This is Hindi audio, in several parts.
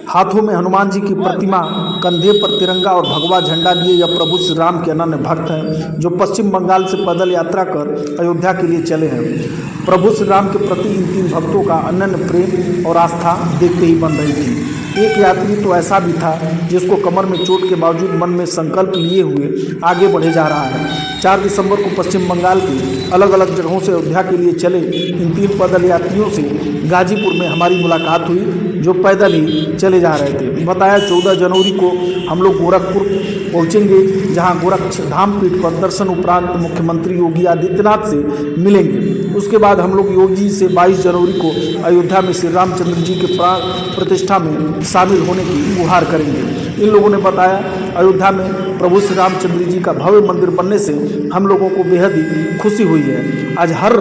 हाथों में हनुमान जी की प्रतिमा, कंधे पर तिरंगा और भगवा झंडा लिए यह प्रभु श्री राम के अनन्य भक्त हैं, जो पश्चिम बंगाल से पैदल यात्रा कर अयोध्या के लिए चले हैं। प्रभु श्री राम के प्रति इन तीन भक्तों का अनन्य प्रेम और आस्था देखते ही बन रही थी। एक यात्री तो ऐसा भी था जिसको कमर में चोट के बावजूद मन में संकल्प लिए हुए आगे बढ़े जा रहा है। 4 दिसंबर को पश्चिम बंगाल के अलग अलग जगहों से अयोध्या के लिए चले इन तीन पैदल यात्रियों से गाजीपुर में हमारी मुलाकात हुई, जो पैदल ही चले जा रहे थे। बताया 14 जनवरी को हम लोग गोरखपुर पहुंचेंगे, जहां गोरक्ष धाम पीठ पर दर्शन उपरांत मुख्यमंत्री योगी आदित्यनाथ से मिलेंगे। उसके बाद हम लोग योगी जी से 22 जनवरी को अयोध्या में श्री रामचंद्र जी के प्राण प्रतिष्ठा में शामिल होने की गुहार करेंगे। इन लोगों ने बताया अयोध्या में प्रभु श्री रामचंद्र जी का भव्य मंदिर बनने से हम लोगों को बेहद ही खुशी हुई है। आज हर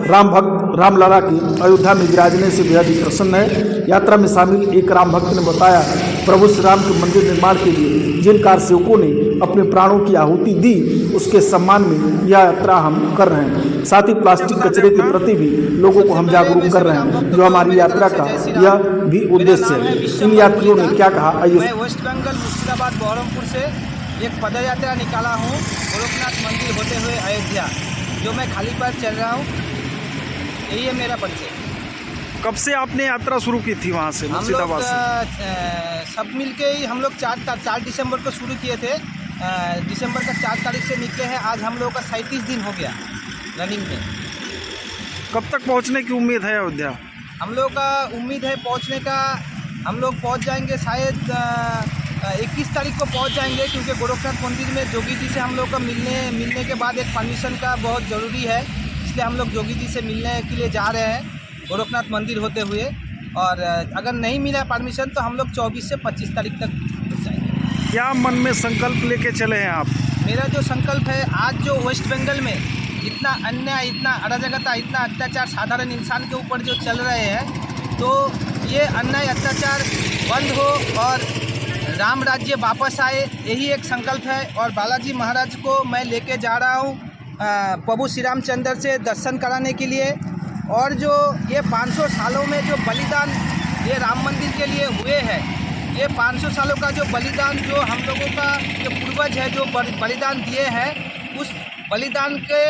राम भक्त रामलला के अयोध्या में विराजने से बेहद ही प्रसन्न है। यात्रा में शामिल एक राम भक्त ने बताया प्रभु श्री राम के मंदिर निर्माण के लिए जिन कार सेवकों ने अपने प्राणों की आहुति दी, उसके सम्मान में यह यात्रा हम कर रहे हैं। साथ ही प्लास्टिक कचरे के प्रति भी लोगों को हम जागरूक कर रहे हैं, जो हमारी यात्रा का यह भी उद्देश्य है। इन यात्रियों ने क्या कहा, आइए। मैं वेस्ट बंगाल मुर्शिदाबाद बहरमपुर से एक पद यात्रा निकाला हूँ गोरखनाथ मंदिर होते हुए अयोध्या, जो मैं खाली पैर चल रहा हूँ। यही है मेरा परिचय। कब से आपने यात्रा शुरू की थी वहाँ से, मुर्शिदाबाद से? सब मिलके ही हम लोग 4 दिसंबर को शुरू किए थे। दिसंबर का 4 तारीख से निकले हैं। आज हम लोगों का 37 दिन हो गया रनिंग में। कब तक पहुँचने की उम्मीद है अयोध्या? हम लोग का उम्मीद है पहुँचने का, हम लोग पहुँच जाएंगे शायद 21 तारीख को पहुँच जाएंगे, क्योंकि गोरखनाथ मंदिर में जोगी जी से हम लोग का मिलने के बाद एक परमिशन का बहुत ज़रूरी है। इसलिए हम लोग जोगी जी से मिलने के लिए जा रहे हैं गोरखनाथ मंदिर होते हुए। और अगर नहीं मिला परमिशन तो हम लोग 24 से 25 तारीख तक पहुँच जाएंगे। क्या मन में संकल्प लेके चले हैं आप? मेरा जो संकल्प है, आज जो वेस्ट बंगाल में इतना अन्याय, इतना अराजकता, इतना अत्याचार साधारण इंसान के ऊपर जो चल रहे हैं, तो ये अन्याय अत्याचार बंद हो और राम राज्य वापस आए, यही एक संकल्प है। और बालाजी महाराज को मैं लेके जा रहा हूँ प्रभु श्री रामचंद्र से दर्शन कराने के लिए। और जो ये 500 सालों में जो बलिदान ये राम मंदिर के लिए हुए हैं, ये 500 सालों का जो बलिदान जो हम लोगों का जो पूर्वज है जो बलिदान दिए हैं, उस बलिदान के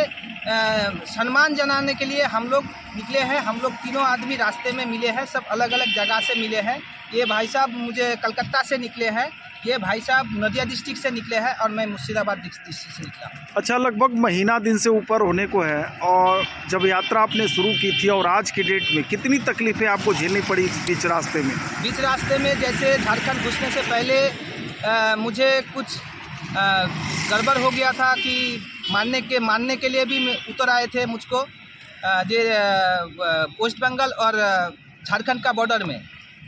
सम्मान जनाने के लिए हम लोग निकले हैं। हम लोग तीनों आदमी रास्ते में मिले हैं, सब अलग अलग जगह से मिले हैं। ये भाई साहब मुझे कलकत्ता से निकले हैं, ये भाई साहब नदिया डिस्ट्रिक्ट से निकले हैं, और मैं मुर्शिदाबाद डिस्ट्रिक्ट से निकला। अच्छा, लगभग महीना दिन से ऊपर होने को है, और जब यात्रा आपने शुरू की थी और आज के डेट में कितनी तकलीफें आपको झेलनी पड़ी बीच रास्ते में? बीच रास्ते में जैसे झारखंड घुसने से पहले मुझे कुछ गड़बड़ हो गया था कि मारने के लिए भी उतर आए थे मुझको वेस्ट बंगाल और झारखंड का बॉर्डर में।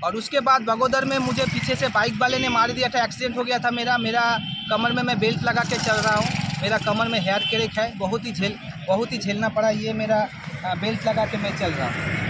और उसके बाद बगोदर में मुझे पीछे से बाइक वाले ने मार दिया था, एक्सीडेंट हो गया था मेरा कमर में मैं बेल्ट लगा के चल रहा हूँ, मेरा कमर में हेयर क्रैक है, बहुत ही झेलना पड़ा। ये मेरा बेल्ट लगा के मैं चल रहा हूँ।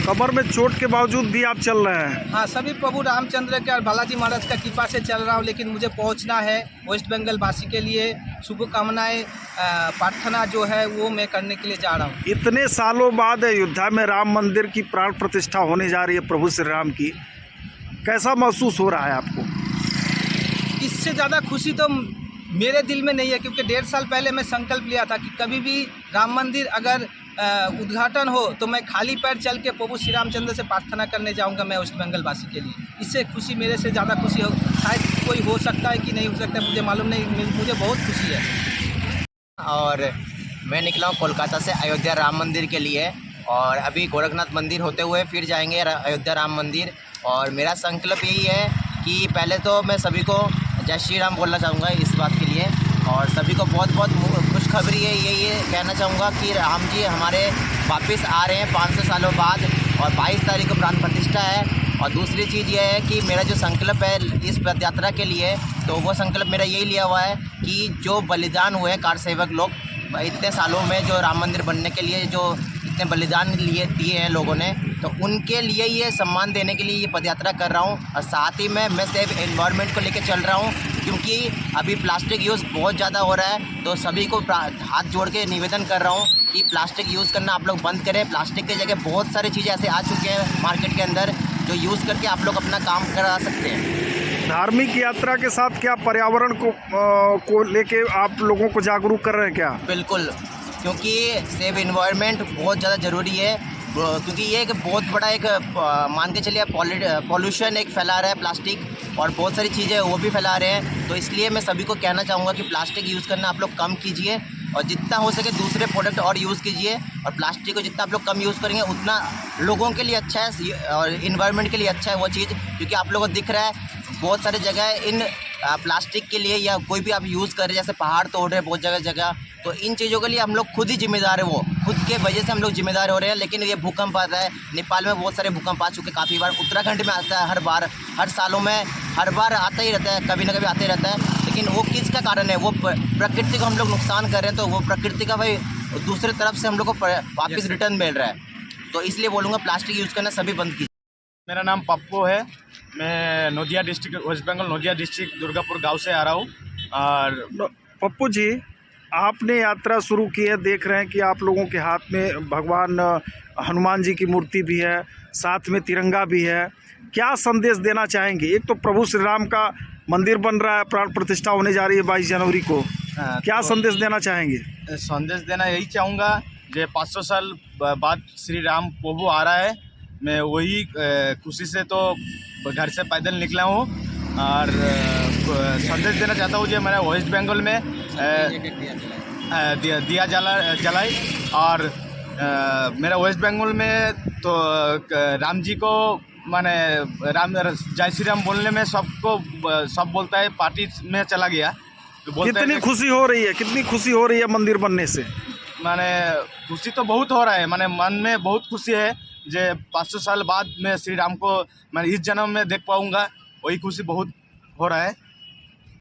कमर में चोट के बावजूद भी आप चल रहे हैं? हाँ, सभी प्रभु रामचंद्र के और बालाजी महाराज का कृपा से चल रहा हूँ, लेकिन मुझे पहुँचना है। वेस्ट बंगाल वासी के लिए शुभकामनाएं प्रार्थना जो है वो मैं करने के लिए जा रहा हूँ। इतने सालों बाद अयोध्या में राम मंदिर की प्राण प्रतिष्ठा होने जा रही है प्रभु श्री राम की, कैसा महसूस हो रहा है आपको? इससे ज़्यादा खुशी तो मेरे दिल में नहीं है, क्योंकि 1.5 साल पहले मैं संकल्प लिया था कि कभी भी राम मंदिर अगर उद्घाटन हो तो मैं खाली पैर चल के प्रभु श्री रामचंद्र से प्रार्थना करने जाऊंगा मैं वेस्ट बंगाल वासी के लिए। इससे खुशी मेरे से ज़्यादा खुशी हो शायद कोई हो सकता है कि नहीं हो सकता है, मुझे मालूम नहीं, मुझे बहुत खुशी है। और मैं निकला हूँ कोलकाता से अयोध्या राम मंदिर के लिए, और अभी गोरखनाथ मंदिर होते हुए फिर जाएंगे अयोध्या राम मंदिर। और मेरा संकल्प यही है कि पहले तो मैं सभी को जय श्री राम बोलना चाहूँगा इस बात के लिए, और सभी को बहुत बहुत खुशखबरी है ये कहना चाहूँगा कि राम जी हमारे वापस आ रहे हैं 500 सालों बाद, और 22 तारीख को प्राण प्रतिष्ठा है। और दूसरी चीज़ ये है कि मेरा जो संकल्प है इस पद यात्रा के लिए, तो वो संकल्प मेरा यही लिया हुआ है कि जो बलिदान हुए कार सेवक लोग इतने सालों में, जो राम मंदिर बनने के लिए जो इतने बलिदान दिए हैं लोगों ने, तो उनके लिए ये सम्मान देने के लिए ये पदयात्रा कर रहा हूँ। और साथ ही मैं सिर्फ एनवायरनमेंट को लेकर चल रहा हूँ, क्योंकि अभी प्लास्टिक यूज़ बहुत ज़्यादा हो रहा है। तो सभी को हाथ जोड़ के निवेदन कर रहा हूँ कि प्लास्टिक यूज़ करना आप लोग बंद करें। प्लास्टिक की जगह बहुत सारी चीज़ें ऐसे आ चुके हैं मार्केट के अंदर जो यूज़ करके आप लोग अपना काम करा सकते हैं। धार्मिक यात्रा के साथ क्या पर्यावरण को लेके आप लोगों को जागरूक कर रहे हैं क्या? बिल्कुल, क्योंकि सेव इन्वायरमेंट बहुत ज़्यादा ज़रूरी है, क्योंकि ये एक बहुत बड़ा एक मान के चलिए पॉल्यूशन एक फैला रहा है प्लास्टिक, और बहुत सारी चीज़ें वो भी फैला रहे हैं। तो इसलिए मैं सभी को कहना चाहूँगा कि प्लास्टिक यूज़ करना आप लोग कम कीजिए और जितना हो सके दूसरे प्रोडक्ट और यूज़ कीजिए। और प्लास्टिक को जितना आप लोग कम यूज़ करेंगे उतना लोगों के लिए अच्छा है और इन्वायरमेंट के लिए अच्छा है वो चीज़, क्योंकि आप लोगों को दिख रहा है बहुत सारी जगह इन प्लास्टिक के लिए या कोई भी आप यूज़ कर रहे हैं, जैसे पहाड़ तोड़ रहे हैं बहुत जगह, तो इन चीज़ों के लिए हम लोग खुद ही जिम्मेदार है, वो खुद के वजह से हम लोग जिम्मेदार हो रहे हैं। लेकिन ये भूकंप आता है, नेपाल में बहुत सारे भूकंप आ चुके काफ़ी बार, उत्तराखंड में आता है हर सालों में हर बार आता ही रहता है, कभी ना कभी आते रहता है। लेकिन वो किसका कारण है? वो प्रकृति को हम लोग नुकसान कर रहे हैं, तो वो प्रकृति का भाई दूसरी तरफ से हम लोग को वापस रिटर्न मिल रहा है। तो इसलिए बोलूँगा प्लास्टिक यूज़ करना सभी बंद कीजिए। मेरा नाम पप्पू है, मैं नदिया डिस्ट्रिक्ट वेस्ट बंगाल नदिया डिस्ट्रिक्ट दुर्गापुर गांव से आ रहा हूँ। और पप्पू जी, आपने यात्रा शुरू की है, देख रहे हैं कि आप लोगों के हाथ में भगवान हनुमान जी की मूर्ति भी है, साथ में तिरंगा भी है। क्या संदेश देना चाहेंगे? एक तो प्रभु श्री राम का मंदिर बन रहा है, प्राण प्रतिष्ठा होने जा रही है 22 जनवरी को, क्या संदेश देना चाहेंगे? संदेश देना यही चाहूँगा जो 500 साल बाद श्री राम प्रभु आ रहा है, मैं वही खुशी से तो घर से पैदल निकला हूँ। और संदेश देना चाहता हूँ जो मैंने वेस्ट बंगाल में दिया जलाई, और मेरा वेस्ट बंगाल में तो राम जी को माने जय श्री राम बोलने में सब बोलता है, पार्टी में चला गया तो बोलता कितनी खुशी हो रही है, कितनी खुशी हो रही है मंदिर बनने से? माने खुशी तो बहुत हो रहा है, माने मन में बहुत खुशी है जो 500 साल बाद मैं श्री राम को मैं इस जन्म में देख पाऊँगा, वही खुशी बहुत हो रहा है।